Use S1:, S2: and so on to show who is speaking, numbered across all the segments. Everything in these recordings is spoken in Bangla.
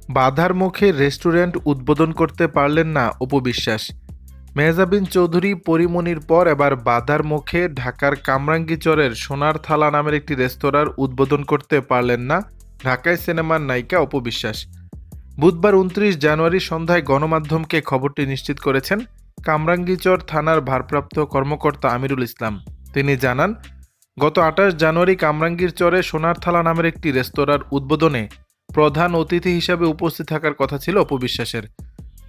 S1: বাধার মুখে রেস্টুরেন্ট উদ্বোধন করতে পারলেন না অপু বিশ্বাস। মেহজাবিন চৌধুরী পরিমণির পর এবার বাধার মুখে ঢাকার কামরাঙ্গীরচরের সোনার থালা নামের একটি রেস্তোরাঁর উদ্বোধন করতে পারলেন না ঢাকায় সিনেমার নায়িকা অপু বিশ্বাস। বুধবার ২৯ জানুয়ারি সন্ধ্যায় গণমাধ্যমকে খবরটি নিশ্চিত করেছেন কামরাঙ্গীরচর থানার ভারপ্রাপ্ত কর্মকর্তা আমিরুল ইসলাম। তিনি জানান, গত ২৮ জানুয়ারি কামরাঙ্গীরচরে সোনার থালা নামের একটি রেস্তোরাঁর উদ্বোধনে প্রধান অতিথি হিসাবে উপস্থিত থাকার কথা ছিল অপু বিশ্বাসের।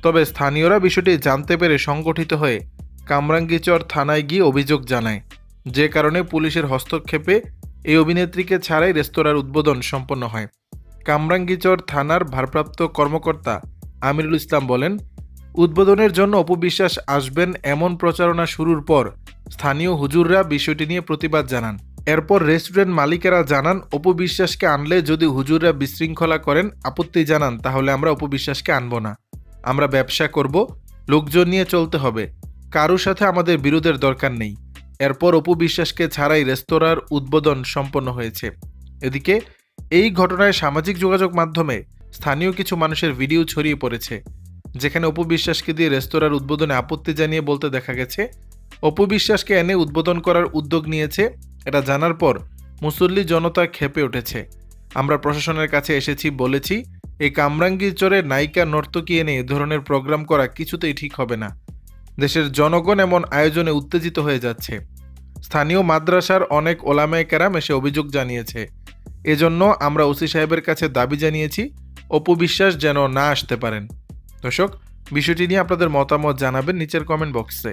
S1: তবে স্থানীয়রা বিষয়টি জানতে পেরে সংগঠিত হয়ে কামরাঙ্গীরচর থানায় গিয়ে অভিযোগ জানায়, যে কারণে পুলিশের হস্তক্ষেপে এই অভিনেত্রীকে ছাড়াই রেস্তোরাঁর উদ্বোধন সম্পন্ন হয়। কামরাঙ্গীরচর থানার ভারপ্রাপ্ত কর্মকর্তা আমিরুল ইসলাম বলেন, উদ্বোধনের জন্য অপু বিশ্বাস আসবেন এমন প্রচারণা শুরুর পর স্থানীয় হুজুররা বিষয়টি নিয়ে প্রতিবাদ জানান। এরপর রেস্টুরেন্ট মালিকেরা জানান, অপু বিশ্বাসকে আনলে যদি হুজুররা বিশৃঙ্খলা করেন, আপত্তি জানান, তাহলে আমরা অপু বিশ্বাসকে আনব না। আমরা ব্যবসা করব, লোকজন নিয়ে চলতে হবে, কারোর সাথে আমাদের বিরোধের দরকার নেই। এরপর অপু বিশ্বাসকে ছাড়াই রেস্তোরাঁর উদ্বোধন সম্পন্ন হয়েছে। এদিকে এই ঘটনায় সামাজিক যোগাযোগ মাধ্যমে স্থানীয় কিছু মানুষের ভিডিও ছড়িয়ে পড়েছে, যেখানে অপু বিশ্বাসকে দিয়ে রেস্তোরাঁর উদ্বোধনে আপত্তি জানিয়ে বলতে দেখা গেছে, অপু বিশ্বাসকে এনে উদ্বোধন করার উদ্যোগ নিয়েছে। এটা জানার পর মুসল্লি জনতা ক্ষেপে উঠেছে। আমরা প্রশাসনের কাছে এসেছি, বলেছি এই কামরাঙ্গীরচরে নায়িকা নর্তকী এনে এ ধরনের প্রোগ্রাম করা কিছুতেই ঠিক হবে না। দেশের জনগণ এমন আয়োজনে উত্তেজিত হয়ে যাচ্ছে। স্থানীয় মাদ্রাসার অনেক ওলামায়ে কেরাম এসে অভিযোগ জানিয়েছে। এজন্য আমরা ওসি সাহেবের কাছে দাবি জানিয়েছি অপু বিশ্বাস যেন না আসতে পারেন। দর্শক, বিষয়টি নিয়ে আপনাদের মতামত জানাবেন নিচের কমেন্ট বক্সে।